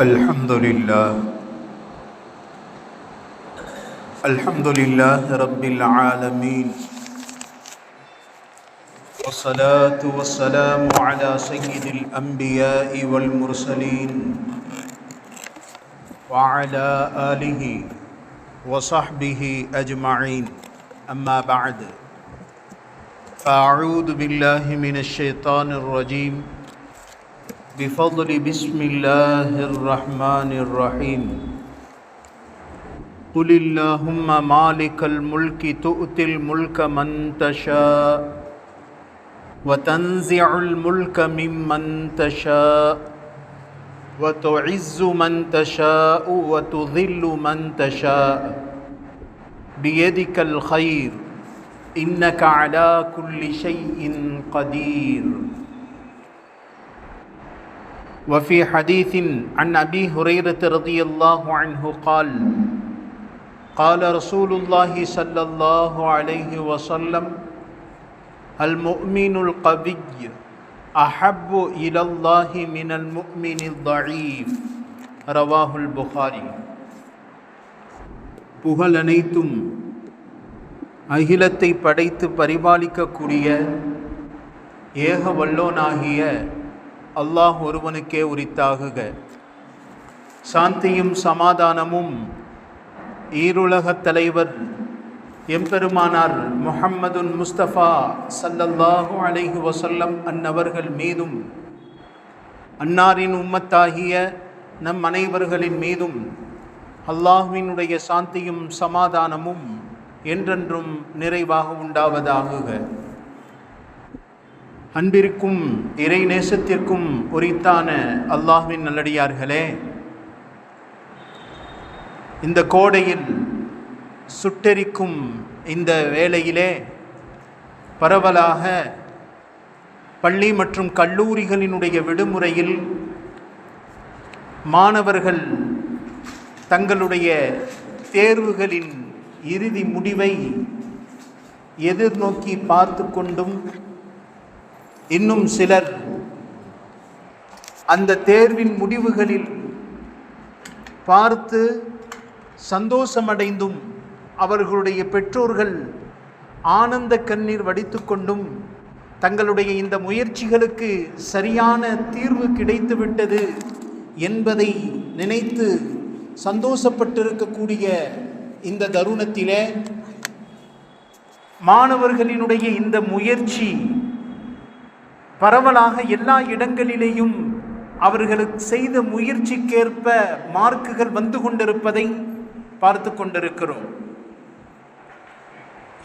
الحمد لله رب العالمين، والصلاة والسلام على سيد الأنبياء والمرسلين وعلى آله وصحبه أجمعين. أما بعد، فأعوذ بالله من الشيطان الرجيم بفضل بسم الله الرحمن الرحيم. قل اللهم مالك الملك تؤتي الملك من تشاء وتنزع الملك ممن تشاء وتعز من تشاء وتذل من تشاء بيدك الخير إنك على كل شيء قدير. وفي حديث عن أبي هريرة رضي الله عنه قال: قال رسول الله صلى الله عليه وسلم: المؤمن القوي أحب إلى الله من المؤمن الضعيف. رواه البخاري. புகழ் அனைத்தும் அகிலத்தை படைத்து பரிபாலிக்கக்கூடிய ஏக வல்லோனாகிய அல்லாஹ் ஒருவனுக்கே உரித்தாகுக. சாந்தியும் சமாதானமும் ஈருலகத் தலைவர் எம்பெருமானார் முஹம்மதுன் முஸ்தபா ஸல்லல்லாஹு அலைஹி வஸல்லம் அன்னவர்கள் மீதும், அன்னாரின் உம்மத்தாகிய நம் அனைவர்களின் மீதும் அல்லாஹ்வினுடைய சாந்தியும் சமாதானமும் என்றென்றும் நிறைவாக உண்டாவதாகுக. அன்பிற்கும் இறை நேசத்திற்கும் உரித்தான அல்லாஹ்வின் நல்லடியார்களே, இந்த கோடையில் சுட்டெரிக்கும் இந்த வேளையிலே பரவலாக பள்ளி மற்றும் கல்லூரிகளினுடைய விடுமுறையில் மாணவர்கள் தங்களுடைய தேர்வுகளின் இறுதி முடிவை எதிர்நோக்கி பார்த்து கொண்டும், இன்னும் சிலர் அந்த தேர்வின் முடிவுகளில் பார்த்து சந்தோஷமடைந்தும், அவர்களுடைய பெற்றோர்கள் ஆனந்த கண்ணீர் வடித்து கொண்டும் தங்களுடைய இந்த முயற்சிகளுக்கு சரியான தீர்வு கிடைத்துவிட்டது என்பதை நினைத்து சந்தோஷப்பட்டிருக்கக்கூடிய இந்த தருணத்திலே மாணவர்களினுடைய இந்த முயற்சி பரவலாக எல்லா இடங்களிலேயும் அவர்களுக்கு செய்த முயற்சிக்கேற்ப மார்க்குகள் வந்து கொண்டிருப்பதை பார்த்து கொண்டிருக்கிறோம்.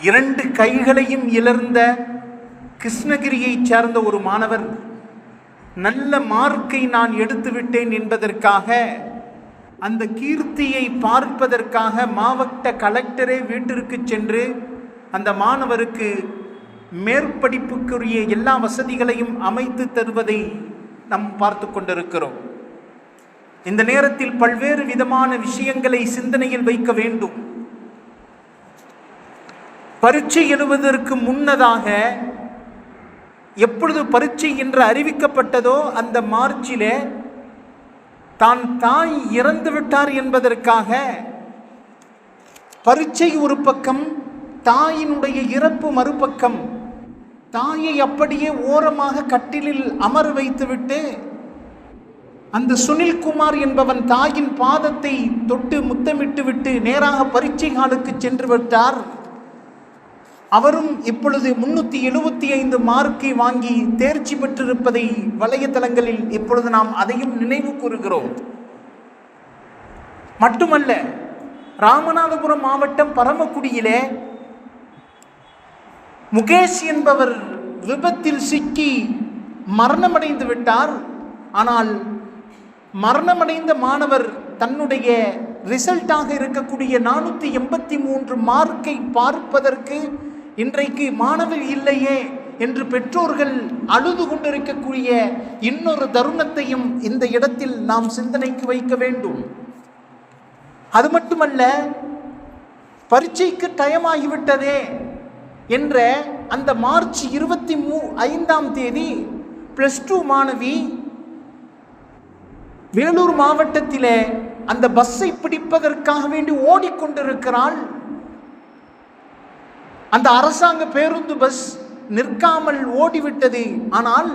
2 கைகளையும் இழந்த கிருஷ்ணகிரியைச் சேர்ந்த ஒரு மாணவர் நல்ல மார்க்கை நான் எடுத்துவிட்டேன் என்பதற்காக அந்த கீர்த்தியை பார்ப்பதற்காக மாவட்ட கலெக்டரே வீட்டிற்கு சென்று அந்த மாணவருக்கு மேற்படிப்புக்குரிய எல்லா வசதிகளையும் அமைத்து தருவதை நாம் பார்த்து கொண்டிருக்கிறோம். இந்த நேரத்தில் பல்வேறு விதமான விஷயங்களை சிந்தனையில் வைக்க வேண்டும். பரீட்சை எழுவதற்கு முன்னதாக எப்பொழுது பரீட்சை என்று அறிவிக்கப்பட்டதோ அந்த மார்ச்சிலே தான் தாய் இறந்து விட்டார் என்பதற்காக பரீட்சை ஒரு பக்கம், தாயினுடைய இறப்பு மறுபக்கம். தாயை அப்படியே ஓரமாக கட்டிலில் அமர வைத்துவிட்டு அந்த சுனில்குமார் என்பவன் தாயின் பாதத்தை தொட்டு முத்தமிட்டு விட்டு நேராக பரீட்சை ஹாலுக்கு சென்று விட்டார். அவரும் இப்பொழுது 375 மார்க்கை வாங்கி தேர்ச்சி பெற்றிருப்பதை வலைத்தளங்களில் இப்பொழுது நாம் அதையும் நினைவு கூறுகிறோம். மட்டுமல்ல, ராமநாதபுரம் மாவட்டம் பரமக்குடியிலே முகேஷ் என்பவர் விபத்தில் சிக்கி மரணமடைந்து விட்டார். ஆனால் மரணமடைந்த மாணவர் தன்னுடைய ரிசல்ட்டாக இருக்கக்கூடிய 483 மார்க்கை பார்ப்பதற்கு இன்றைக்கு மாணவர் இல்லையே என்று பெற்றோர்கள் அழுது கொண்டிருக்கக்கூடிய இன்னொரு தருணத்தையும் இந்த இடத்தில் நாம் சிந்தனைக்கு வைக்க வேண்டும். அது மட்டுமல்ல, பரீட்சைக்கு டைம் ஆகிவிட்டதே என்ற அந்த மார்ச் 25ஆம் தேதி +2 மாணவி வேலூர் மாவட்டத்திலே அந்த பஸ்ஸை பிடிப்பதற்காக வேண்டி ஓடிக்கொண்டிருக்கிறாள். அந்த அரசாங்க பேருந்து பஸ் நிற்காமல் ஓடிவிட்டது. ஆனால்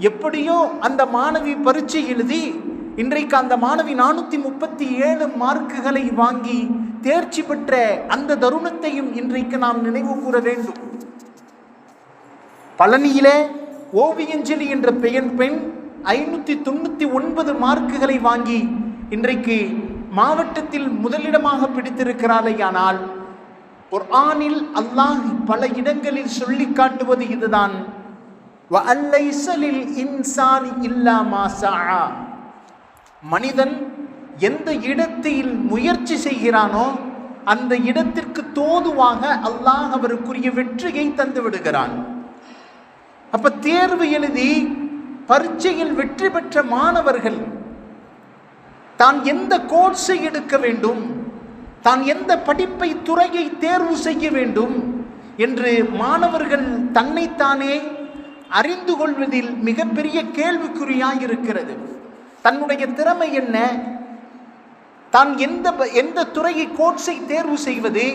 எப்படியோ அந்த மாணவி பரீட்சை எழுதி இன்றைக்கு அந்த மாணவி 437 மார்க்குகளை வாங்கி தேர்ச்சி பெற்ற அந்த தருணத்தையும் இன்றைக்கு நாம் நினைவு கூற வேண்டும். பழனியிலே ஓவியஞ்சலி என்ற பெண் 599 மார்க்குகளை வாங்கி இன்றைக்கு மாவட்டத்தில் முதலிடமாக பிடித்திருக்கிறாளே. ஆனால் குர்ஆனில் அல்லாஹ் பல இடங்களில் சொல்லி காட்டுவது இதுதான், மனிதன் எந்த இடத்தில் முயற்சி செய்கிறானோ அந்த இடத்திற்கு தோதுவாக அல்லாஹ் அவருக்குரிய வெற்றியை தந்து விடுகிறான். அப்ப தேர்வு எழுதி பரீட்சையில் வெற்றி பெற்ற மாணவர்கள் தான் எந்த கோர்ஸை எடுக்க வேண்டும், தான் எந்த படிப்பை துறையை தேர்வு செய்ய வேண்டும் என்று மாணவர்கள் தன்னைத்தானே அறிந்து கொள்வதில் மிகப்பெரிய கேள்விக்குறியாயிருக்கிறது. தன்னுடைய திறமை என்ன, தான் எந்த துறையை கோர்ஸை தேர்வு செய்வது,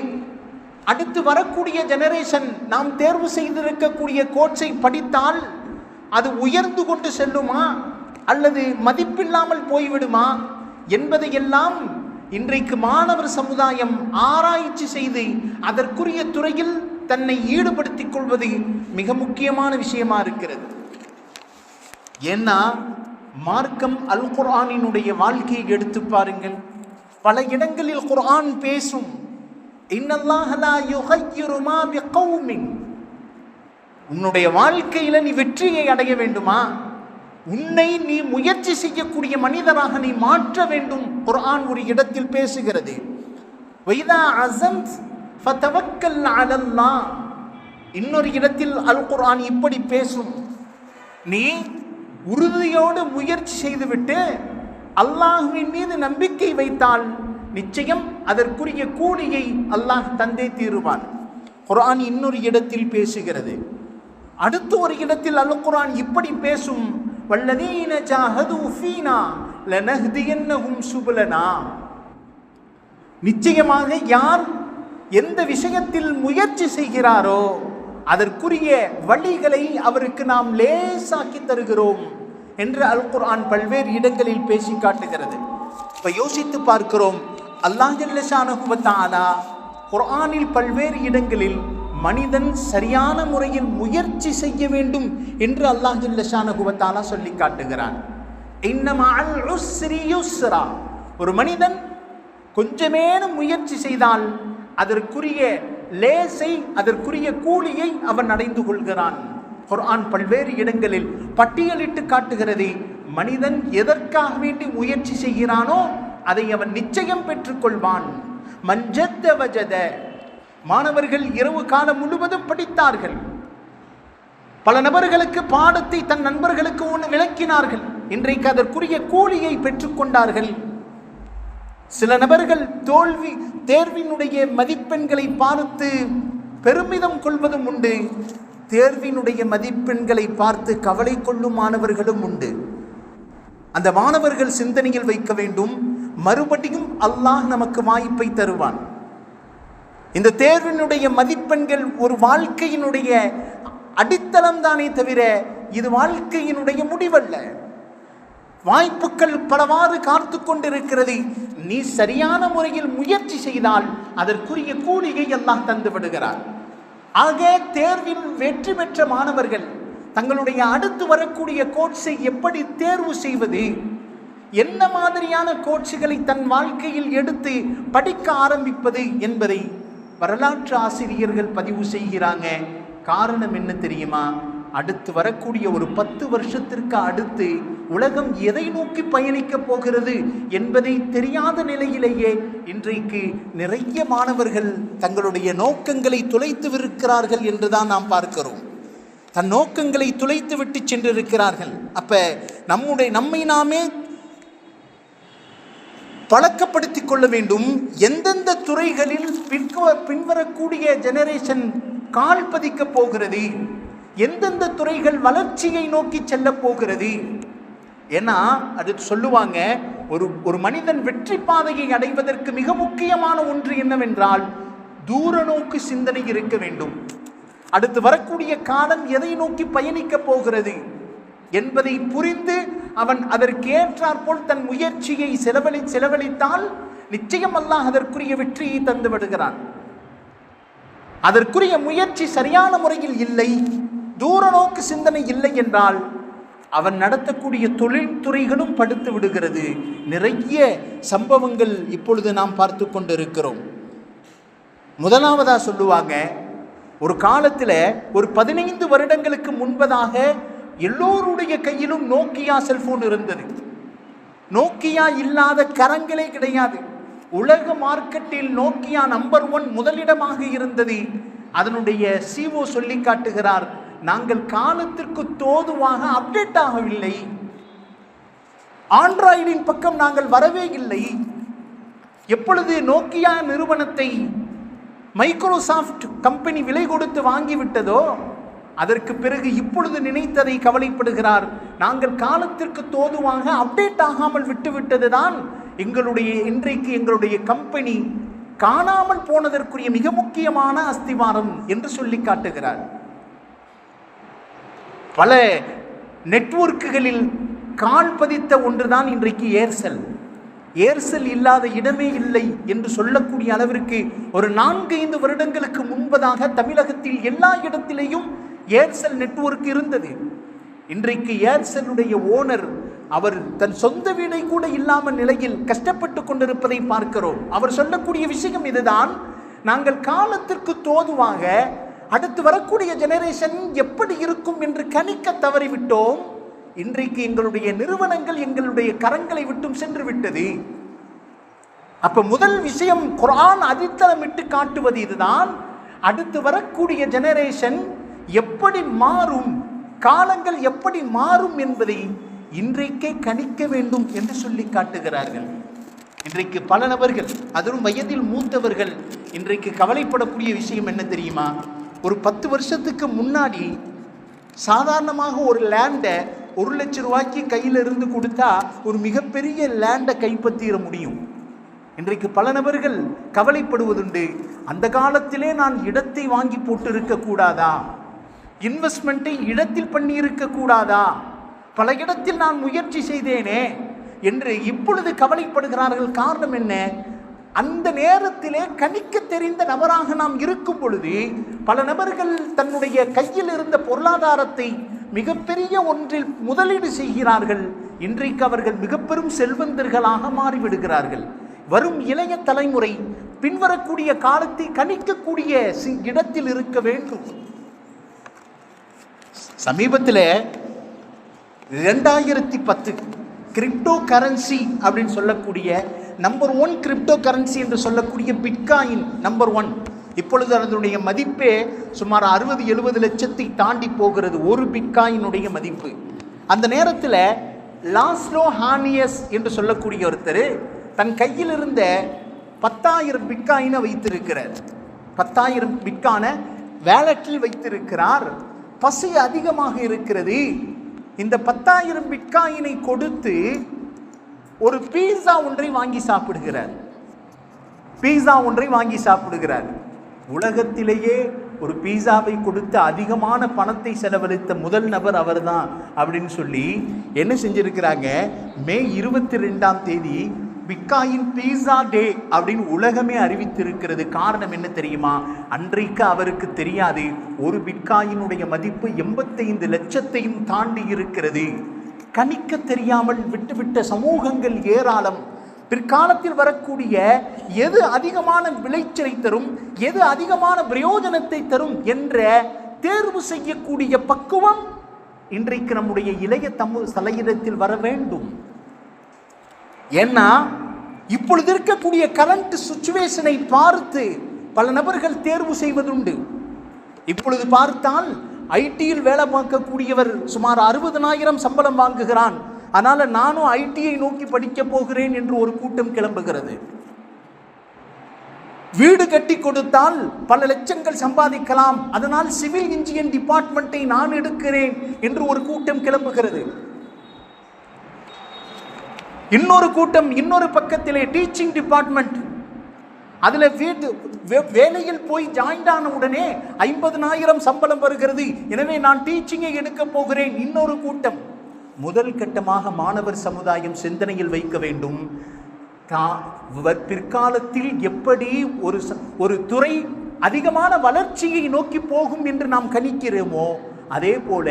அடுத்து வரக்கூடிய ஜெனரேஷன் நாம் தேர்வு செய்திருக்கக்கூடிய கோர்ஸை படித்தால் அது உயர்ந்து கொண்டு செல்லுமா அல்லது மதிப்பில்லாமல் போய்விடுமா என்பதையெல்லாம் இன்றைக்கு மாணவர் சமுதாயம் ஆராய்ச்சி செய்து அதற்குரிய துறையில் தன்னை ஈடுபடுத்திக் கொள்வது மிக முக்கியமான விஷயமா இருக்கிறது. ஏன்னா மார்க்கம் அல் குர்ஆனினுடைய வாழ்க்கையை எடுத்து பாருங்கள். பல இடங்களில் குர்ஆன் பேசும், இன்னல்லாஹ லா யுகையிரு மா பிகௌமின், உன்னுடைய வாழ்க்கையில நீ வெற்றியை அடைய வேண்டுமா, உன்னை நீ முயற்சி செய்யக்கூடிய மனிதராக நீ மாற்ற வேண்டும். குர்ஆன் ஒரு இடத்தில் பேசுகிறது, வைதா அஸம்த் ஃபதவக்கல் அலல்லாஹ். இன்னொரு இடத்தில் அல் குர்ஆன் இப்படி பேசும், நீ உறுதியோடு முயற்சி செய்துவிட்டு அல்லாஹ்வின் மீது நம்பிக்கை வைத்தால் நிச்சயம் அதற்குரிய கூலியை அல்லாஹ் தந்தே தீருவான். குர்ஆன் இன்னொரு இடத்தில் பேசுகிறது. அடுத்த ஒரு இடத்தில் அல் குர்ஆன் இப்படி பேசும், வல்லதீன ஜாஹது ஃபீனா லனஹ்தியன்னஹும் சுபலனா. நிச்சயமாக யார் எந்த விஷயத்தில் முயற்சி செய்கிறாரோ அதற்குரிய வழிகளை அவருக்கு நாம் லேசாக்கி தருகிறோம் என்று அல் குர்ஆன் பல்வேறு இடங்களில் பேசி காட்டுகிறது. இப்ப யோசித்து பார்க்கிறோம், அல்லாஹ் ஜல்ல ஷானஹு வ தஆலா குர்ஆனில் பல்வேறு இடங்களில் மனிதன் சரியான முறையில் முயற்சி செய்ய வேண்டும் என்று அல்லாஹ் ஜல்ல ஷானஹு வ தஆலா சொல்லி காட்டுகிறான். இன்ன மஅல் உஸ்ரி யுஸ்ரா, ஒரு மனிதன் கொஞ்சமேனும் முயற்சி செய்தால் அதற்குரிய லேசை அதற்குரிய கூலியை அவன் அடைந்து கொள்கிறான். குர்ஆன் பல்வேறு இடங்களில் பட்டியலிட்டு காட்டுகிறது, மனிதன் எதற்காக வேண்டி முயற்சி செய்கிறானோ அதை அவன் நிச்சயம் பெற்றுக்கொள்வான். மஞ்சத்த வஜத, மாணவர்கள் இரவு காலம் முழுவதும் படித்தார்கள். பல நபர்களுக்கு பாடத்தை தன் நண்பர்களுக்கு விளக்கினார்கள். இன்றைக்கு அதற்குரிய கூலியை பெற்றுக்கொண்டார்கள். சில நபர்கள் தேர்வினுடைய மதிப்பெண்களை பார்த்து பெருமிதம் கொள்வதும் உண்டு, தேர்வினுடைய மதிப்பெண்களை பார்த்து கவலை கொள்ளும் மாணவர்களும் உண்டு. அந்த மாணவர்கள் சிந்தனையில் வைக்க வேண்டும், மறுபடியும் அல்லாஹ் நமக்கு வாய்ப்பை தருவான். இந்த தேர்வினுடைய மதிப்பெண்கள் ஒரு வாழ்க்கையினுடைய அடித்தளம் தானே தவிர இது வாழ்க்கையினுடைய முடிவல்ல. வாய்ப்புகள் பலவாறு காத்து கொண்டிருக்கிறது. நீ சரியான முறையில் முயற்சி செய்தால் அதற்குரிய கூலியை அல்லாஹ் தந்து விடுகிறார். ஆக தேர்வில் வெற்றி பெற்ற மாணவர்கள் தங்களுடைய அடுத்து வரக்கூடிய கோர்ஸை எப்படி தேர்வு செய்வது, என்ன மாதிரியான கோர்ஸுகளை தன் வாழ்க்கையில் எடுத்து படிக்க ஆரம்பிப்பது என்பதை வரலாற்று ஆசிரியர்கள் பதிவு செய்கிறாங்க. காரணம் என்ன தெரியுமா? அடுத்து வரக்கூடிய ஒரு 10 வருஷத்திற்கு அடுத்து உலகம் எதை நோக்கி பயணிக்க போகிறது என்பதை தெரியாத நிலையிலேயே இன்றைக்கு நிறைய மாணவர்கள் தங்களுடைய நோக்கங்களை தொலைத்துவிருக்கிறார்கள் என்றுதான் நாம் பார்க்கிறோம். தன் நோக்கங்களை தொலைத்து விட்டு சென்றிருக்கிறார்கள். அப்ப நம்மை நாமே பழக்கப்படுத்திக் கொள்ள வேண்டும். எந்தெந்த துறைகளில் பின்வரக்கூடிய ஜெனரேஷன் கால் பதிக்க போகிறது, எந்தெந்த துறைகள் வளர்ச்சியை நோக்கி செல்ல போகிறது, ஏன்னா அது சொல்லுவாங்க, ஒரு மனிதன் வெற்றி பாதையை அடைவதற்கு மிக முக்கியமான ஒன்று என்னவென்றால் தூர நோக்கு சிந்தனை இருக்க வேண்டும். அடுத்து வரக்கூடிய காலம் எதை நோக்கி பயணிக்க போகிறது என்பதை புரிந்து அவன் அதற்கேற்றாற்போல் தன் முயற்சியை செலவழித்தால் நிச்சயம் அல்லாஹ் அதற்குரிய வெற்றியை தந்து விடுகிறான். அதற்குரிய முயற்சி சரியான முறையில் இல்லை, தூர நோக்கு சிந்தனை இல்லை என்றால் அவன் நடத்தக்கூடிய தொழில்துறைகளும் படுத்து விடுகிறது. நிறைய சம்பவங்கள் இப்பொழுது நாம் பார்த்து கொண்டு இருக்கிறோம். முதலாவதா சொல்லுவாங்க, ஒரு காலத்தில் ஒரு 15 வருடங்களுக்கு முன்பதாக எல்லோருடைய கையிலும் நோக்கியா செல்போன் இருந்தது. நோக்கியா இல்லாத கரங்களே கிடையாது. உலக மார்க்கெட்டில் நோக்கியா நம்பர் 1 முதலிடமாக இருந்தது. அதனுடைய CEO சொல்லி காட்டுகிறார், நாங்கள் காலத்திற்கு தோதுவாக அப்டேட் ஆகவில்லை, ஆண்ட்ராய்டின் பக்கம் நாங்கள் வரவே இல்லை. எப்பொழுது நோக்கியா நிறுவனத்தை மைக்ரோசாஃப்ட் கம்பெனி விலை கொடுத்து வாங்கிவிட்டதோ அதற்கு பிறகு இப்பொழுது நினைத்ததை கவலைப்படுகிறார், நாங்கள் காலத்திற்கு தோதுவாக அப்டேட் ஆகாமல் விட்டுவிட்டதுதான் இன்றைக்கு எங்களுடைய கம்பெனி காணாமல் போனதற்குரிய மிக முக்கியமான அஸ்திவாரம் என்று சொல்லி காட்டுகிறார். பல நெட்வொர்க்குகளில் கால் பதித்த ஒன்றுதான் இன்றைக்கு ஏர்செல். ஏர்செல் இல்லாத இடமே இல்லை என்று சொல்லக்கூடிய அளவிற்கு ஒரு 4-5 வருடங்களுக்கு முன்பதாக தமிழகத்தில் எல்லா இடத்திலேயும் ஏர்செல் நெட்வொர்க் இருந்தது. இன்றைக்கு ஏர்செல்லுடைய ஓனர் அவர் தன் சொந்த வீடை கூட இல்லாமல் நிலையில் கஷ்டப்பட்டு கொண்டிருப்பதை பார்க்கிறோம். அவர் சொல்லக்கூடிய விஷயம் இதுதான், நாங்கள் காலத்திற்கு தோதுவாக அடுத்து வரக்கூடிய ஜெனரேஷன் எப்படி இருக்கும் என்று கணிக்க தவறிவிட்டோம். இன்றைக்கு எங்களுடைய நிறுவனங்கள் எங்களுடைய கரங்களை விட்டும் சென்று விட்டது. அப்ப முதல் விஷயம் குர்ஆன் அடித்தளமிட்டு காட்டுவது இதுதான், அடுத்து வரக்கூடிய ஜெனரேஷன் எப்படி மாறும், காலங்கள் எப்படி மாறும் என்பதை இன்றைக்கே கணிக்க வேண்டும் என்று சொல்லி காட்டுகிறார்கள். இன்றைக்கு பல நபர்கள், அதுவும் வயதில் மூத்தவர்கள், இன்றைக்கு கவலைப்படக்கூடிய விஷயம் என்ன தெரியுமா? ஒரு 10 வருஷத்துக்கு முன்னாடி சாதாரணமாக ஒரு லேண்டை 1 லட்சம் ரூபாய்க்கு கையில் இருந்து கொடுத்தா ஒரு மிகப்பெரிய லேண்டை கைப்பற்றிட முடியும். இன்றைக்கு பல நபர்கள் கவலைப்படுவதுண்டு, அந்த காலத்திலே நான் இடத்தை வாங்கி போட்டு இருக்கக்கூடாதா, இன்வெஸ்ட்மெண்ட்டை இடத்தில் பண்ணி இருக்கக்கூடாதா, பல இடத்தில் நான் முயற்சி செய்தேனே என்று இப்பொழுது கவலைப்படுகிறார்கள். காரணம் என்ன? அந்த நேரத்திலே கணிக்க தெரிந்த நபராக நாம் இருக்கும் பொழுது பல நபர்கள் தன்னுடைய கையில் இருந்த பொருளாதாரத்தை மிகப்பெரிய ஒன்றில் முதலீடு செய்கிறார்கள். இன்றைக்கு அவர்கள் மிக பெரும் செல்வந்தர்களாக மாறிவிடுகிறார்கள். வரும் இளைய தலைமுறை பின்வரக்கூடிய காலத்தை கணிக்கக்கூடிய இடத்தில் இருக்க வேண்டும். சமீபத்தில் 2010 கிரிப்டோ கரன்சி அப்படின்னு சொல்லக்கூடிய நம்பர் 1 கிரிப்டோ கரன்சி என்று சொல்லக்கூடிய பிட்காயின் நம்பர் 1. இப்பொழுது அதனுடைய மதிப்பே சுமார் 60-70 லட்சத்தை தாண்டி போகிறது ஒரு பிட்காயினுடைய மதிப்பு. அந்த நேரத்தில் லாஸ்லோ ஹானியஸ் என்று சொல்லக்கூடிய ஒருத்தர் தன் கையில் இருந்த 10,000 பிட்காயினை வைத்திருக்கிறார். 10,000 பிட்காயினை வேலட்டில் வைத்திருக்கிறார். பசி அதிகமாக இருக்கிறது. இந்த 10,000 பிட்காயினை கொடுத்து ஒரு பீஸா ஒன்றை வாங்கி சாப்பிடுகிறார். உலகத்திலேயே ஒரு பீஸாவை கொடுத்து அதிகமான பணத்தை செலவழித்த முதல் நபர் அவர்தான் அப்படின்னு சொல்லி என்ன செஞ்சிருக்கிறாங்க, மே 22ஆம் தேதி பிட்காயின் பீஸா டே அப்படின்னு உலகமே அறிவித்திருக்கிறது. காரணம் என்ன தெரியுமா? அன்றைக்கு அவருக்கு தெரியாது ஒரு பிட்காயினுடைய மதிப்பு 85 லட்சத்தையும் தாண்டி இருக்கிறது. கணிக்க தெரியாமல் விட்டுவிட்ட சமூகங்கள் ஏராளம். பிற்காலத்தில் வரக்கூடிய எது அதிகமான விளைச்சலை தரும், எது அதிகமான பிரயோஜனத்தை தரும் என்ற தேர்வு செய்யக்கூடிய பக்குவம் இன்றைக்கு நம்முடைய இளைய தலையிடத்தில் வர வேண்டும். ஏன்னா இப்பொழுது இருக்கக்கூடிய கரண்ட் சிச்சுவேஷனை பார்த்து பல நபர்கள் தேர்வு செய்வதுண்டு. இப்பொழுது பார்த்தால் ஐடியில் வேலை பார்க்கக்கூடியவர் சுமார் 60,000 சம்பளம் வாங்குகிறான். அதனால நானும் ஐடியை நோக்கி படிக்க போகிறேன் என்று ஒரு கூட்டம் கிளம்புகிறது. வீடு கட்டி கொடுத்தால் பல லட்சங்கள் சம்பாதிக்கலாம், அதனால் சிவில் இன்ஜினியரிங் டிபார்ட்மெண்ட்டை நான் எடுக்கிறேன் என்று ஒரு கூட்டம் கிளம்புகிறது. இன்னொரு கூட்டம் இன்னொரு பக்கத்திலே டீச்சிங் டிபார்ட்மெண்ட், அதுல வேலையில் போய் ஜாயின் ஆன உடனே 50,000 சம்பளம் வருகிறது, எனவே நான் டீச்சிங்கை எடுக்க போகிறேன். இன்னொரு கூட்டம். முதல் கட்டமாக மாணவர் சமுதாயம் சிந்தனையில் வைக்க வேண்டும், பிற்காலத்தில் எப்படி ஒரு துறை அதிகமான வளர்ச்சியை நோக்கி போகும் என்று நாம் கணிக்கிறோமோ, அதே போல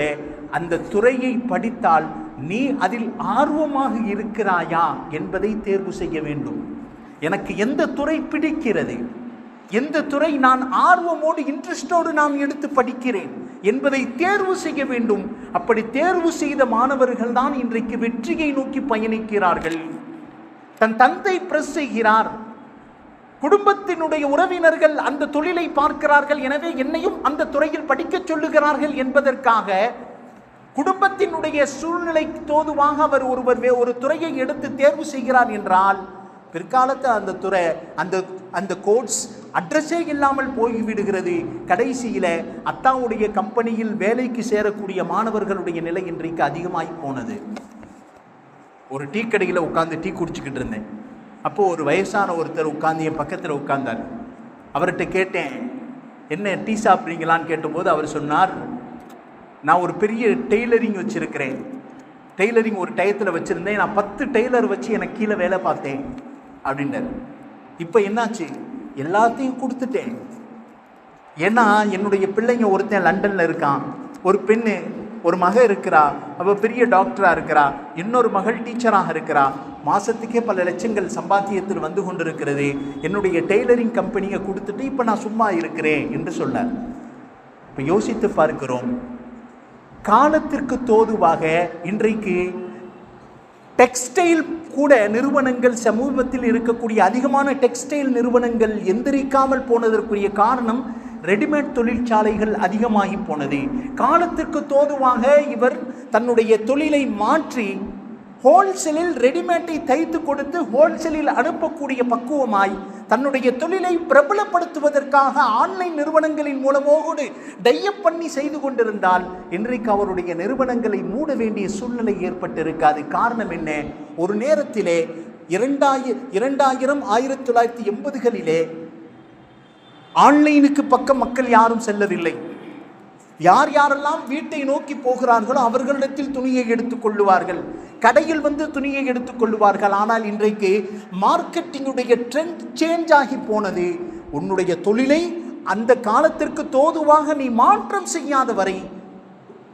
அந்த துறையை படித்தால் நீ அதில் ஆர்வமாக இருக்கிறாயா என்பதை தேர்வு செய்ய வேண்டும். எனக்கு எந்த துறை பிடிக்கிறது, எந்த துறை நான் ஆர்வமோடு இன்ட்ரெஸ்டோடு நான் எடுத்து படிக்கிறேன் என்பதை தேர்வு செய்ய வேண்டும். அப்படி தேர்வு செய்த மாணவர்கள் தான் இன்றைக்கு வெற்றியை நோக்கி பயணிக்கிறார்கள். தன் தந்தை பிரஸ் செய்கிறார், குடும்பத்தினுடைய உறவினர்கள் அந்த தொழிலை பார்க்கிறார்கள், எனவே என்னையும் அந்த துறையில் படிக்க சொல்லுகிறார்கள் என்பதற்காக குடும்பத்தினுடைய சூழ்நிலை தோதுவாக அவர் ஒரு துறையை எடுத்து தேர்வு செய்கிறார் என்றால் பிற்காலத்தில் அந்த துறை அந்த கோர்ஸ் அட்ரஸே இல்லாமல் போய்விடுகிறது. கடைசியில் அத்தாவுடைய கம்பெனியில் வேலைக்கு சேரக்கூடிய மாணவர்களுடைய நிலை இன்றைக்கு அதிகமாகி போனது. ஒரு டீ கடையில் உட்காந்து டீ குடிச்சுக்கிட்டு இருந்தேன். அப்போது ஒரு வயசான ஒருத்தர் உட்காந்து என் பக்கத்தில் உட்கார்ந்தார். அவர்கிட்ட கேட்டேன், என்ன டீ சாப்பிட்றீங்களான்னு கேட்டபோது அவர் சொன்னார், நான் ஒரு பெரிய டெய்லரிங் வச்சுருக்கிறேன், டெய்லரிங் ஒரு டயத்தில் வச்சுருந்தேன், நான் 10 டெய்லர் வச்சு எனக்கு கீழே வேலை பார்த்தேன் அப்படின்றார். இப்போ என்னாச்சு, எல்லாத்தையும் கொடுத்துட்டேன். ஏன்னா என்னுடைய பிள்ளைங்க ஒருத்தன் லண்டனில் இருக்கான், ஒரு பெண்ணு ஒரு மக இருக்கிறா, அவள் பெரிய டாக்டராக இருக்கிறா, இன்னொரு மகள் டீச்சராக இருக்கிறா, மாதத்துக்கே பல லட்சங்கள் சம்பாத்தியத்தில் வந்து கொண்டிருக்கிறது. என்னுடைய டெய்லரிங் கம்பெனியை கொடுத்துட்டு இப்போ நான் சும்மா இருக்கிறேன் என்று சொன்னார். இப்போ யோசித்து பார்க்கிறோம், காலத்திற்கு தோதுவாக இன்றைக்கு டெக்ஸ்டைல் கூட நிறுவனங்கள், சமூகத்தில் இருக்கக்கூடிய அதிகமான டெக்ஸ்டைல் நிறுவனங்கள் எந்திரிக்காமல் போனதற்குரிய காரணம் ரெடிமேட் தொழிற்சாலைகள் அதிகமாகி போனது. காலத்திற்கு தோதுவாக இவர் தன்னுடைய தொழிலை மாற்றி ஹோல்சேலில் ரெடிமேட்டை தைத்து கொடுத்து ஹோல்சேலில் அனுப்பக்கூடிய பக்குவமாய் தன்னுடைய தொழிலை பிரபலப்படுத்துவதற்காக ஆன்லைன் நிறுவனங்களின் மூலமோடு டையப் பண்ணி செய்து கொண்டிருந்தால் இன்றைக்கு அவருடைய நிறுவனங்களை மூட வேண்டிய சூழ்நிலை ஏற்பட்டிருக்காது. காரணம் என்ன? ஒரு நேரத்திலே 1980களிலே ஆன்லைனுக்கு பக்கம் மக்கள் யாரும் செல்லவில்லை. யார் யாரெல்லாம் வீட்டை நோக்கி போகிறார்களோ அவர்களிடத்தில் துணியை எடுத்துக் கொள்ளுவார்கள், கடையில் வந்து துணியை எடுத்துக் கொள்ளுவார்கள். ஆனால் இன்றைக்கு மார்க்கெட்டிங்குடைய ட்ரெண்ட் சேஞ்ச் ஆகி போனது. உன்னுடைய தொழிலை அந்த காலத்திற்கு தோதுவாக நீ மாற்றம் செய்யாத வரை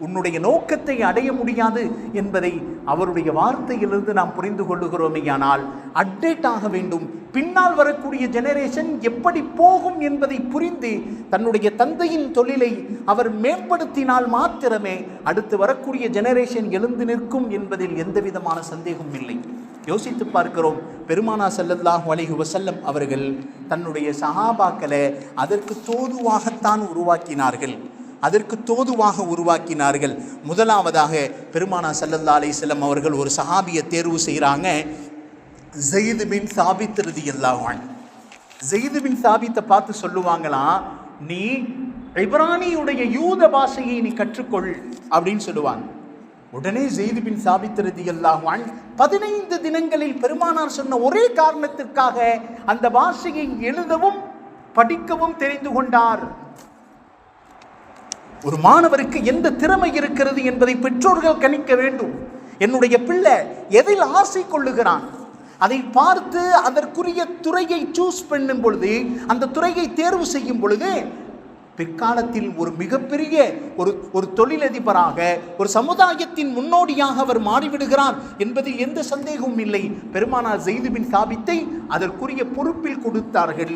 உன்னுடைய நோக்கத்தை அடைய முடியாது என்பதை அவருடைய வார்த்தையிலிருந்து நாம் புரிந்து கொள்ளுகிறோமேயானால் அப்டேட் ஆக வேண்டும். பின்னால் வரக்கூடிய ஜெனரேஷன் எப்படி போகும் என்பதை புரிந்து தன்னுடைய தந்தையின் தொழிலை அவர் மேம்படுத்தினால் மாத்திரமே அடுத்து வரக்கூடிய ஜெனரேஷன் எழுந்து நிற்கும் என்பதில் எந்த விதமான சந்தேகமும் இல்லை. யோசித்து பார்க்கிறோம், பெருமானா ஸல்லல்லாஹு அலைஹி வஸல்லம் அவர்கள் தன்னுடைய சஹாபாக்களை அதற்கு தோதுவாகத்தான் உருவாக்கினார்கள். முதலாவதாக பெருமானா ஸல்லல்லாஹு அலைஹி வஸல்லம் அவர்கள் ஒரு சஹாபியை தேர்வு செய்கிறாங்க, ஸைத் பின் சாபித் ரலியல்லாஹு அன்ஹு. ஸைத் பின் சாபித்தை பார்த்து சொல்லுவாங்களாம், நீ இப்ரானியுடைய யூத பாஷையை நீ கற்றுக்கொள் அப்படின்னு சொல்லுவாங்க. உடனே ஸைத் பின் சாபித் ரலியல்லாஹு அன்ஹு 15 தினங்களில் பெருமானார் சொன்ன ஒரே காரணத்திற்காக அந்த பாஷையை எழுதவும் படிக்கவும் தெரிந்து கொண்டார். ஒரு மாணவருக்கு எந்த திறமை இருக்கிறது என்பதை பெற்றோர்கள் கணிக்க வேண்டும். என்னுடைய பிள்ளை எதில் ஆசை கொள்ளுகிறான், அதை பார்த்து அதற்குரிய துறையை சூஸ் பண்ணும் பொழுது, அந்த துறையை தேர்வு செய்யும் பொழுது பிற்காலத்தில் ஒரு மிகப்பெரிய ஒரு தொழிலதிபராக, ஒரு சமுதாயத்தின் முன்னோடியாக அவர் மாறிவிடுகிறார் என்பதில் எந்த சந்தேகமும் இல்லை. பெருமானார் ஸைத் பின் சாபித்தை அதற்குரிய பொறுப்பில் கொடுத்தார்கள்.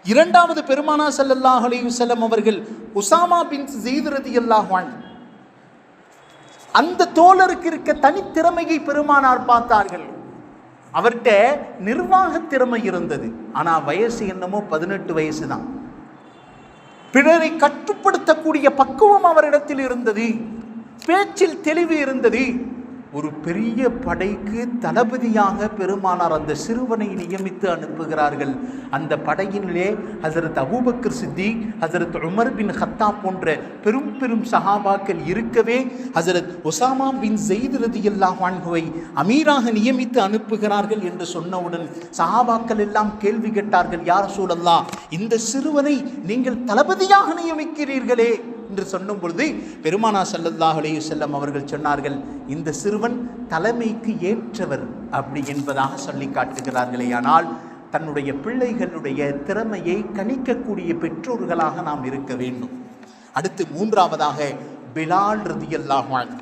இரண்டாவது பெருமானார் ஸல்லல்லாஹு அலைஹி வஸல்லம் அவர்கள் உசாமா பின் ஸைத் ரலியல்லாஹு அன்ஹு, அந்த தோழருக்கு இருக்க தனித்திறமையை பெருமானார் பார்த்தார்கள். அவர்கிட்ட நிர்வாக திறமை இருந்தது, ஆனா வயசு என்னமோ 18 வயசு தான். பிறரை கட்டுப்படுத்தக்கூடிய பக்குவம் அவரிடத்தில் இருந்தது, பேச்சில் தெளிவு இருந்தது. ஒரு பெரிய படைக்கு தளபதியாக பெருமானார் அந்த சிறுவனை நியமித்து அனுப்புகிறார்கள். அந்த படையிலே ஹசரத் அபூபக்கர் சித்திக், ஹசரத் உமர் பின் கத்தாப் போன்ற பெரும் பெரும் சஹாபாக்கள் இருக்கவே ஹசரத் உசாமா பின் ஸைத் ரலியல்லாஹு அன்ஹுவை அமீராக நியமித்து அனுப்புகிறார்கள் என்று சொன்னவுடன் சஹாபாக்கள் எல்லாம் கேள்வி கேட்டார்கள், யா ரசூலல்லாஹ், இந்த சிறுவனை நீங்கள் தளபதியாக நியமிக்கிறீர்களே என்று சொன்னும் பொழுது பெருமானார் ஸல்லல்லாஹு அலைஹி வஸல்லம் அவர்கள் சொன்னார்கள், இந்த சிறுவன் தலைமைக்கு ஏற்றவர் அப்படி என்பதாக சொல்லி காட்டுகிறார்களே. ஆனால் தன்னுடைய பிள்ளைகளுடைய திறமையை கணிக்கக்கூடிய பெற்றோர்களாக நாம் இருக்க வேண்டும். அடுத்து மூன்றாவதாக பிலால் ரலியல்லாஹு அன்ஹு.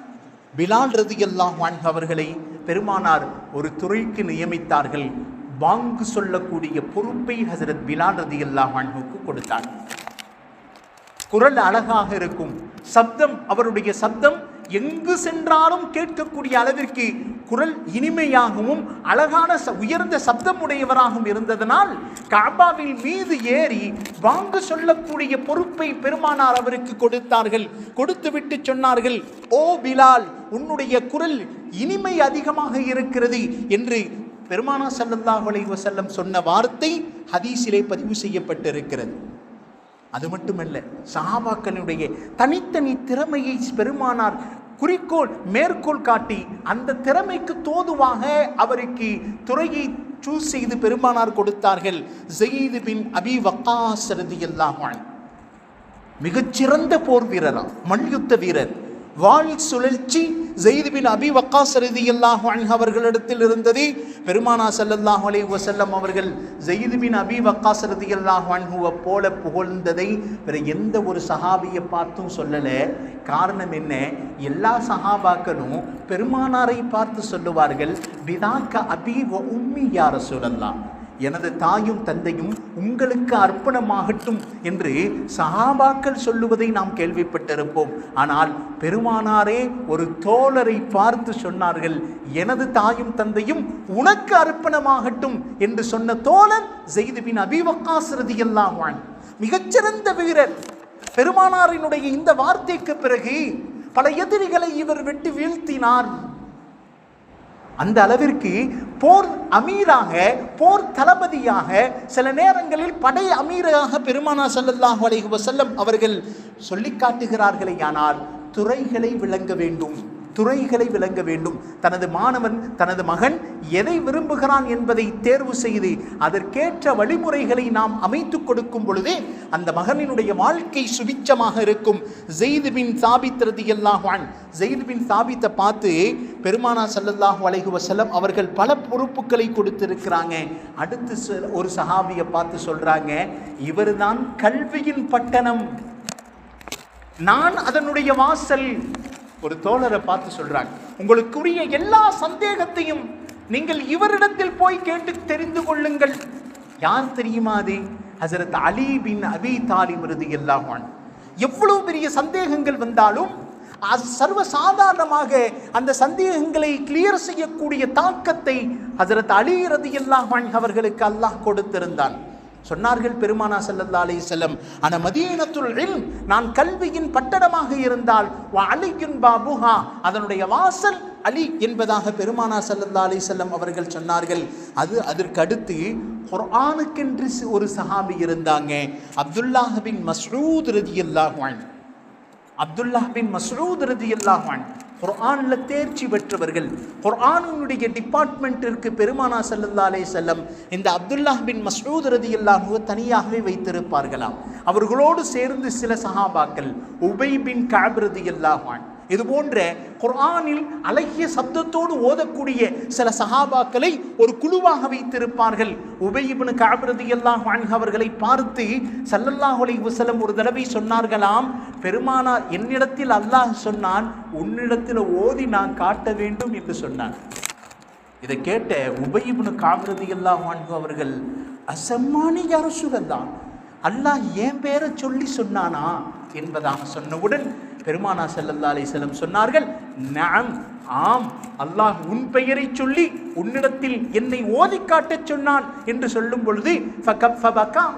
பிலால் ரலியல்லாஹு அன்ஹு அவர்களை பெருமானார் ஒரு துறைக்கு நியமித்தார்கள். பாங்கு சொல்லக்கூடிய பொறுப்பை ஹஸரத் பிலால் ரலியல்லாஹு அன்ஹுக்கு கொடுத்தார். குரல் அழகாக இருக்கும், சப்தம், அவருடைய சப்தம் எங்கு சென்றாலும் கேட்கக்கூடிய அளவிற்கு குரல் இனிமையாகவும் அழகான உயர்ந்த சப்தம் உடையவராகவும் இருந்ததனால் கஅபாவின் மீது ஏறி வாங்கு சொல்லக்கூடிய பொறுப்பை பெருமானார் அவருக்கு கொடுத்தார்கள். கொடுத்துவிட்டு சொன்னார்கள், ஓ பிலால், உன்னுடைய குரல் இனிமை அதிகமாக இருக்கிறது என்று பெருமானார் ஸல்லல்லாஹு அலைஹி வஸல்லம் சொன்ன வார்த்தை ஹதீஸிலே பதிவு செய்யப்பட்டிருக்கிறது. அது மட்டுமல்ல, சஹாபாக்களுடைய தனித்தனி திறமையை பெருமானார் குறிக்கோள் மேற்கோள் காட்டி அந்த திறமைக்கு தோதுவாக அவருக்கு துறையை சூஸ் செய்து பெருமானார் கொடுத்தார்கள். ஸைத் பின் அபி வக்காஸ் ரலியல்லாஹு அன்ஹு மிகச்சிறந்த போர் வீரராம், மல்யுத்த வீரர். வாள் சுழற்சி ஸைத் பின் அபி வக்காஸ் ரலியல்லாஹு அன்ஹு அவர்களிடத்தில் இருந்தது. பெருமானார் ஸல்லல்லாஹு அலைஹி வஸல்லம் அவர்கள் ஸைத் பின் அபி வக்காஸ் ரலியல்லாஹு அன்ஹுவை போல புகழ்ந்ததை வேற எந்த ஒரு சஹாபியை பார்த்தும் சொல்லல. காரணம் என்ன? எல்லா சஹாபாக்களும் பெருமானாரை பார்த்து சொல்லுவார்கள், பிதாக்க அபி வ உம்மி யா ரசூலல்லாஹ், எனது தாயும் தந்தையும் உங்களுக்கு அர்ப்பணமாகட்டும் என்று சஹாபாக்கள் சொல்லுவதை நாம் கேள்விப்பட்டிருப்போம். ஆனால் பெருமானாரே ஒரு தோழரை பார்த்து சொன்னார்கள், எனது தாயும் தந்தையும் உனக்கு அர்ப்பணமாகட்டும் என்று சொன்ன தோழர் ஸைத் பின் அபி வக்காஸ் ரலியல்லாஹு அன்ஹு, மிகச்சிறந்த வீரர். பெருமானாரினுடைய இந்த வார்த்தைக்கு பிறகு பல எதிரிகளை இவர் வெட்டி வீழ்த்தினார். அந்த அளவிற்கு போர் அமீராக, போர் தளபதியாக, சில நேரங்களில் படை அமீராக பெருமானார் ஸல்லல்லாஹு அலைஹி வஸல்லம் அவர்கள் சொல்லி காட்டுகிறார்களே. ஆனால் துறைகளை விளங்க வேண்டும், துறைகளை விளங்க வேண்டும். தனது மாணவன், தனது மகன் எதை விரும்புகிறான் என்பதை தேர்வு செய்து அதற்கேற்ற வழிமுறைகளை நாம் அமைத்து கொடுக்கும் பொழுதே அந்த மகனினுடைய வாழ்க்கை சுபிச்சமாக இருக்கும். ஸைத் பின் சாபித் ரலியல்லாஹு அன்ஹு, ஸைத் பின் சாபித்தை பார்த்து பெருமானார் ஸல்லல்லாஹு அலைஹி வஸல்லம் அவர்கள் பல பொறுப்புகளை கொடுத்திருக்கிறாங்க. அடுத்து ஒரு சஹாபியை பார்த்து சொல்றாங்க, இவர்தான் கல்வியின் பட்டணம், நான் அதனுடைய வாசல். ஒரு தோழரை பார்த்து சொல்றாங்க, உங்களுக்குரிய எல்லா சந்தேகத்தையும் நீங்கள் இவரிடத்தில் போய் கேட்டு தெரிந்து கொள்ளுங்கள். யார் தெரியுமா அது? ஹஸரத் அலி பின் அபி தாலிப் ரலியல்லாஹு அன்ஹு. எவ்வளவு பெரிய சந்தேகங்கள் வந்தாலும் சர்வ சாதாரணமாக அந்த சந்தேகங்களை கிளியர் செய்யக்கூடிய தாக்கத்தை ஹஸரத் அலி ரலியல்லாஹு அன்ஹு அவர்களுக்கு அல்லாஹ் கொடுத்திருந்தான். சொன்னார்கள் பெருமானார் ஸல்லல்லாஹு அலைஹி வஸல்லம், அன மதீனத்துல் இல்ம், நான் கல்வியின் பட்டணமாக இருந்தால் வ அலியுன் பாபுஹா, அதனுடைய வாசல் அலி என்பதாக பெருமானார் ஸல்லல்லாஹு அலைஹி வஸல்லம் அவர்கள் சொன்னார்கள். அதற்கு அடுத்து குர்ஆனுக்கென்று ஒரு சஹாபி இருந்தாங்க, அப்துல்லாஹ் பின் மஸ்ஊத் ரலியல்லாஹு அன்ஹு. அப்துல்லாஹ் பின் மஸ்ஊத் ரலியல்லாஹு அன்ஹு குர்ஆன்ல தேர்ச்சி பெற்றவர்கள். குர்ஆனுடைய டிபார்ட்மெண்ட்டிற்கு பெருமானார் ஸல்லல்லாஹு அலைஹி வஸல்லம் இந்த அப்துல்லாஹ் பின் மஸ்ஊத் ரலியல்லாஹு அன்ஹு தனியாகவே வைத்திருப்பார்களாம். அவர்களோடு சேர்ந்து சில சஹாபாக்கள், உபை பின் கஅப் ரலியல்லாஹு அன்ஹு, இது போன்ற குர்ஆனில் அழகிய சப்தத்தோடு ஓதக்கூடிய சில சஹாபாக்களை ஒரு குழுவாக வைத்திருப்பார்கள். உபை இப்னு கஅப் ரலியல்லாஹு அன்ஹு அவர்களை பார்த்து ஸல்லல்லாஹு அலைஹி வஸல்லம் ஒரு தடவை சொன்னார்களாம், பெருமானார் என்னிடத்தில் அல்லாஹ் சொன்னான், உன்னிடத்தில் ஓதி நான் காட்ட வேண்டும் என்று சொன்னான். இதை கேட்ட உபை இப்னு கஅப் ரலியல்லாஹு அன்ஹு அவர்கள், அசம்மானி யா ரசூலல்லாஹ், அல்லாஹ் என் பேரை சொல்லி சொன்னானா என்பதாக சொன்னவுடன் பெருமானார் ஸல்லல்லாஹு அலைஹி வஸல்லம் சொன்னார்கள், நஅம், ஆம், அல்லாஹ் உன் பெயரை சொல்லி உன்னிடத்தில் என்னை ஓதி காட்டச் சொன்னான் என்று சொல்லும் பொழுது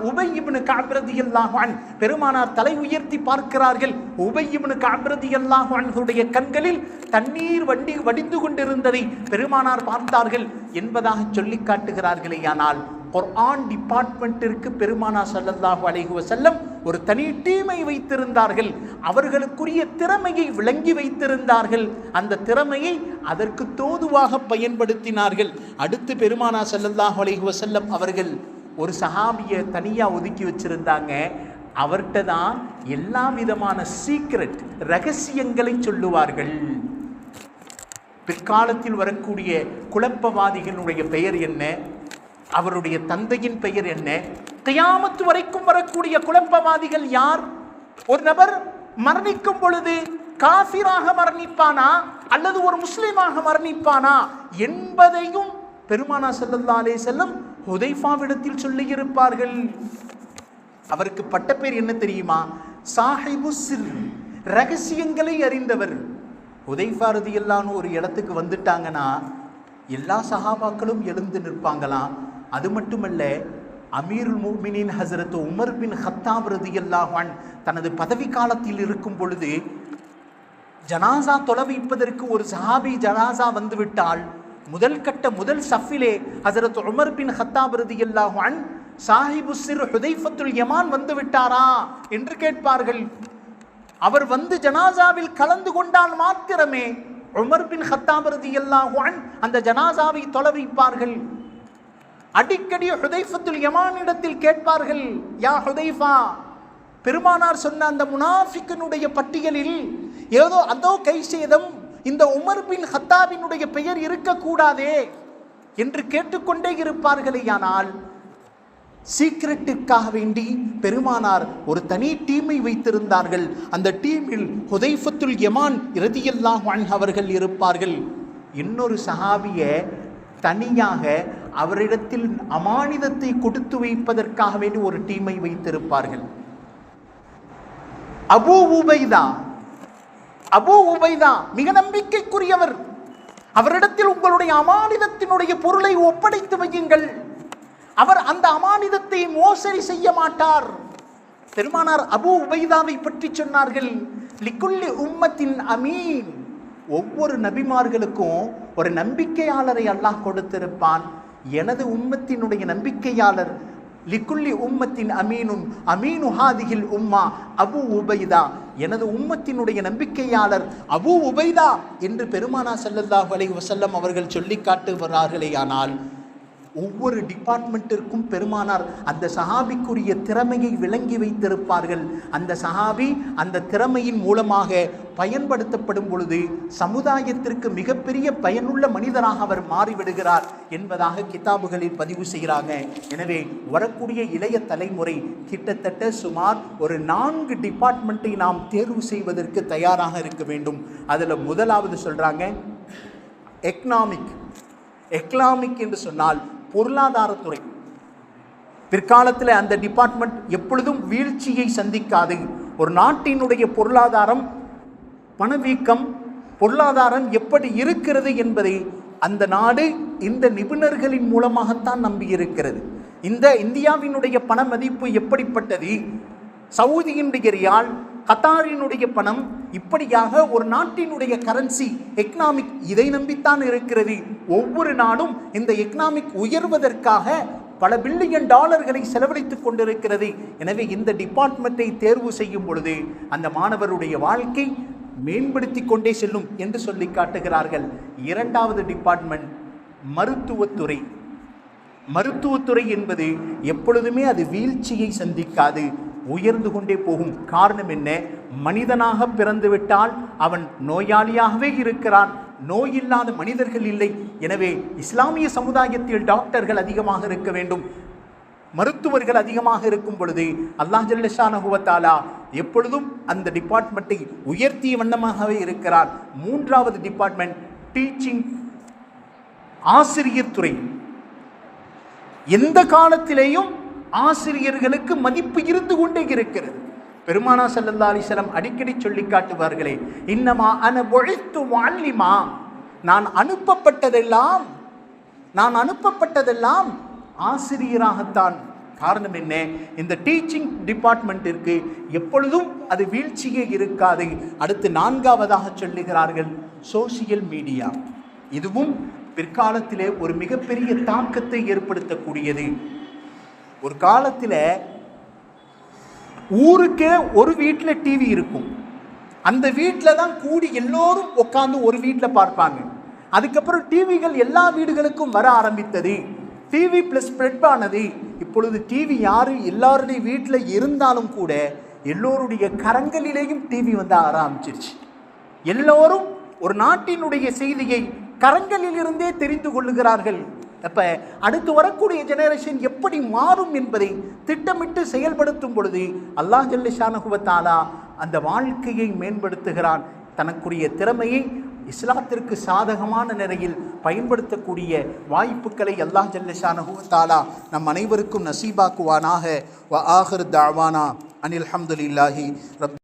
உபய் இப்னு கஅப் ரலியல்லாஹு அன்ஹு, பெருமானார் தலை உயர்த்தி பார்க்கிறார்கள். உபய் இப்னு கஅப் ரலியல்லாஹு அன்ஹுடைய கண்களில் தண்ணீர் வடிந்து கொண்டிருந்ததை பெருமானார் பார்த்தார்கள் என்பதாக சொல்லி காட்டுகிறார்களே. ஆனால் குர்ஆன் டிபார்ட்மெண்ட்டிற்கு பெருமானார் ஸல்லல்லாஹு அலைஹி வஸல்லம் ஒரு தனி டீமை வைத்திருந்தார்கள். அவர்களுக்குரிய திறமையை விளங்கி வைத்திருந்தார்கள். அந்த திறமையை அதற்கு தோதுவாக பயன்படுத்தினார்கள். அடுத்து பெருமானார் ஸல்லல்லாஹு அலைஹி வஸல்லம் அவர்கள் ஒரு சஹாபியை தனியா ஒதுக்கி வச்சிருந்தாங்க. அவர்கிட்ட தான் எல்லா விதமான சீக்ரெட் ரகசியங்களை சொல்லுவார்கள். பிற்காலத்தில் வரக்கூடிய குழப்பவாதிகளுடைய பெயர் என்ன, அவருடைய தந்தையின் பெயர் என்ன, கியாமத் வரைக்கும் வரக்கூடிய குழப்பவாதிகள் யார், ஒரு நபர் மரணிக்கும் பொழுது காஃபிராக மரணிப்பானா அல்லது ஒரு முஸ்லிமாக மரணிப்பானா என்பதையும் பெருமானார் ஸல்லல்லாஹு அலைஹி வஸல்லம் ஹுதைஃபாவிடத்தில் சொல்லி இருப்பார்கள். அவருக்கு பட்டப்பேர் என்ன தெரியுமா? சாஹிபு சிர், ரகசியங்களை அறிந்தவர். ஹுதைஃபா ரலியல்லாஹு அன்ஹு ஒரு இடத்துக்கு வந்துட்டாங்கன்னா எல்லா சஹாபாக்களும் எழுந்து நிற்பாங்களாம். அது மட்டுமல்ல, அமீருல் முஃமினீன் ஹஸரத் உமர் பின் கத்தாப் ரலியல்லாஹு அன்ஹு தனது பதவி காலத்தில் இருக்கும் பொழுது ஜனாசா தொலை வைப்பதற்கு ஒரு சஹாபி ஜனாசா வந்துவிட்டால் முதல் சஃபிலே ஹஸரத் உமர் பின் கத்தாப் ரலியல்லாஹு அன்ஹு சாஹிபு சிர் ஹுதைஃபத்துல் யமான் வந்து விட்டாரா என்று கேட்பார்கள். அவர் வந்து ஜனாசாவில் கலந்து கொண்டால் மாத்திரமே உமர் பின் கத்தாப் ரலியல்லாஹு அன்ஹு அந்த ஜனாசாவை தொலை வைப்பார்கள். அடிக்கடி ஹுதைஃபத்துல் யமானிடத்தில் கேட்பார்கள், யா ஹுதைஃபா, பெருமானார் சொன்ன அந்த முனாஃபிக்கினுடைய பட்டியலில் ஏதோ அதோ கை சேதம் இந்த உமர் பின் கத்தாபினுடைய பெயர் இருக்கக்கூடாதே என்று கேட்டுக்கொண்டே இருப்பார்களே. ஆனால் சீக்ரெட்டிற்காக வேண்டி பெருமானார் ஒரு தனி டீமை வைத்திருந்தார்கள். அந்த டீமில் ஹுதைஃபத்துல் யமான் ரலியல்லாஹு அன்ஹு அவர்கள் இருப்பார்கள். இன்னொரு சஹாபியை தனியாக அவரிடத்தில் அமானிதத்தை கொடுத்து வைப்பதற்காக வேண்டி ஒரு டீமை வைத்திருப்பார்கள். அபூ உபைதா மிக நம்பிக்கைக்குரியவர். அவரிடத்தில் உங்களுடைய அமானிதத்தினுடைய பொருளை ஒப்படைத்து வையுங்கள், அவர் அந்த அமானிதத்தை மோசடி செய்ய மாட்டார். பெருமானார் அபூ உபைதாவை பற்றி சொன்னார்கள், லிக்குல்லி உம்மத்தின் அமீன், ஒவ்வொரு நபிமார்களுக்கும் ஒரு நம்பிக்கையாளரை அல்லாஹ் கொடுத்திருப்பான். எனது உம்மத்தினுடைய நம்பிக்கையாளர் லிக்குல்லி உம்மத்தின் அமீனுன் அமீனு ஹாதிஹில் உம்மா அபூ உபைதா, எனது உம்மத்தினுடைய நம்பிக்கையாளர் அபூ உபைதா என்று பெருமானார் ஸல்லல்லாஹு அலைஹி வஸல்லம் அவர்கள் சொல்லி காட்டுகிறார்களே. ஆனால் ஒவ்வொரு டிபார்ட்மெண்ட்டிற்கும் பெருமானார் அந்த சஹாபிக்குரிய திறமையை விளங்கி வைத்திருப்பார்கள். அந்த சஹாபி அந்த திறமையின் மூலமாக பயன்படுத்தப்படும் பொழுது சமுதாயத்திற்கு மிகப்பெரிய பயனுள்ள மனிதராக அவர் மாறிவிடுகிறார் என்பதாக கிதாபுகளில் பதிவு செய்கிறாங்க. எனவே வரக்கூடிய இளைய தலைமுறை கிட்டத்தட்ட சுமார் ஒரு 4 டிபார்ட்மெண்ட்டை நாம் தேர்வு செய்வதற்கு தயாராக இருக்க வேண்டும். அதில் முதலாவது சொல்கிறாங்க எக்கனாமிக் என்று சொன்னால் பொருளாதாரத்துறை. பிற்காலத்தில் அந்த டிபார்ட்மெண்ட் எப்பொழுதும் வீழ்ச்சியை சந்திக்காது. ஒரு நாட்டினுடைய பொருளாதாரம், பணவீக்கம், பொருளாதாரம் எப்படி இருக்கிறது என்பதை அந்த நாடு இந்த நிபுணர்களின் மூலமாகத்தான் நம்பியிருக்கிறது. இந்த இந்தியாவினுடைய பண மதிப்பு எப்படிப்பட்டது, சவுதியினுடைய ரியால், கத்தாரினுடைய பணம், இப்படியாக ஒரு நாட்டினுடைய கரன்சி எக்கனாமிக் இதை நம்பித்தான் இருக்கிறது. ஒவ்வொரு நாடும் இந்த எக்கனாமிக் உயர்வதற்காக பல பில்லியன் டாலர்களை செலவழித்துக் கொண்டிருக்கிறது. எனவே இந்த டிபார்ட்மெண்ட்டை தேர்வு செய்யும் பொழுது அந்த மாணவருடைய வாழ்க்கை மேம்படுத்தி கொண்டே செல்லும் என்று சொல்லி காட்டுகிறார்கள். இரண்டாவது டிபார்ட்மெண்ட் மருத்துவத்துறை என்பது எப்பொழுதுமே அது வீழ்ச்சியை சந்திக்காது, உயர்ந்து கொண்டே போகும். காரணம் என்ன? மனிதனாக பிறந்துவிட்டால் அவன் நோயாளியாகவே இருக்கிறான், நோய் இல்லாத மனிதர்கள் இல்லை. எனவே இஸ்லாமிய சமுதாயத்தில் டாக்டர்கள் அதிகமாக இருக்க வேண்டும், மருத்துவர்கள் அதிகமாக இருக்கும் பொழுது அல்லாஹ் ஜல்ல ஷானஹு வ தஆலா எப்பொழுதும் அந்த டிபார்ட்மெண்ட்டை உயர்த்திய வண்ணமாகவே இருக்கிறார். மூன்றாவது டிபார்ட்மெண்ட் டீச்சிங், ஆசிரியர் துறை. எந்த காலத்திலேயும் ஆசிரியர்களுக்கு மதிப்பு இருந்து கொண்டே இருக்கிறது. பெருமானா ஸல்லல்லாஹு அலைஹி வஸல்லம் அடிக்கடி சொல்லி காட்டுவார்களே, இன்னமா அன புஇத்து முஅல்லிமா, நான் அனுப்பப்பட்டதெல்லாம் ஆசிரியராகத்தான். காரணம் என்ன? இந்த டீச்சிங் டிபார்ட்மெண்ட்டிற்கு எப்பொழுதும் அது வீழ்ச்சியே இருக்காது. அடுத்து 4ஆவதாக சொல்லுகிறார்கள் சோசியல் மீடியா. இதுவும் பிற்காலத்திலே ஒரு மிகப்பெரிய தாக்கத்தை ஏற்படுத்தக்கூடியது. ஒரு காலத்தில் ஊருக்கே ஒரு வீட்டில் டிவி இருக்கும். அந்த வீட்டில் தான் கூடி எல்லோரும் உட்காந்து ஒரு வீட்டில் பார்ப்பாங்க. அதுக்கப்புறம் டிவிகள் எல்லா வீடுகளுக்கும் வர ஆரம்பித்தது. டிவி ப்ளஸ் ஸ்ப்ரெட் ஆனது. இப்பொழுது டிவி எல்லாருடைய வீட்டில் இருந்தாலும் கூட எல்லோருடைய கரங்களிலேயும் டிவி வந்து ஆரம்பிச்சிருச்சு. எல்லோரும் ஒரு நாட்டினுடைய செய்தியை கரங்களில் இருந்தே தெரிந்து கொள்ளுகிறார்கள். அப்போ அடுத்து வரக்கூடிய ஜெனரேஷன் எப்படி மாறும் என்பதை திட்டமிட்டு செயல்படுத்தும் பொழுது அல்லாஹ் ஜல்ல ஷானஹு வ தஆலா அந்த வாழ்க்கையை மேம்படுத்துகிறான். தனக்குரிய திறமையை இஸ்லாத்திற்கு சாதகமான நிலையில் பயன்படுத்தக்கூடிய வாய்ப்புகளை அல்லாஹ் ஜல்ல ஷானஹு வ தஆலா நம் அனைவருக்கும் நசீபாக்குவானாக. வ ஆகிர் தஅவானா அனில் ஹம்துலில்லாஹி ரப்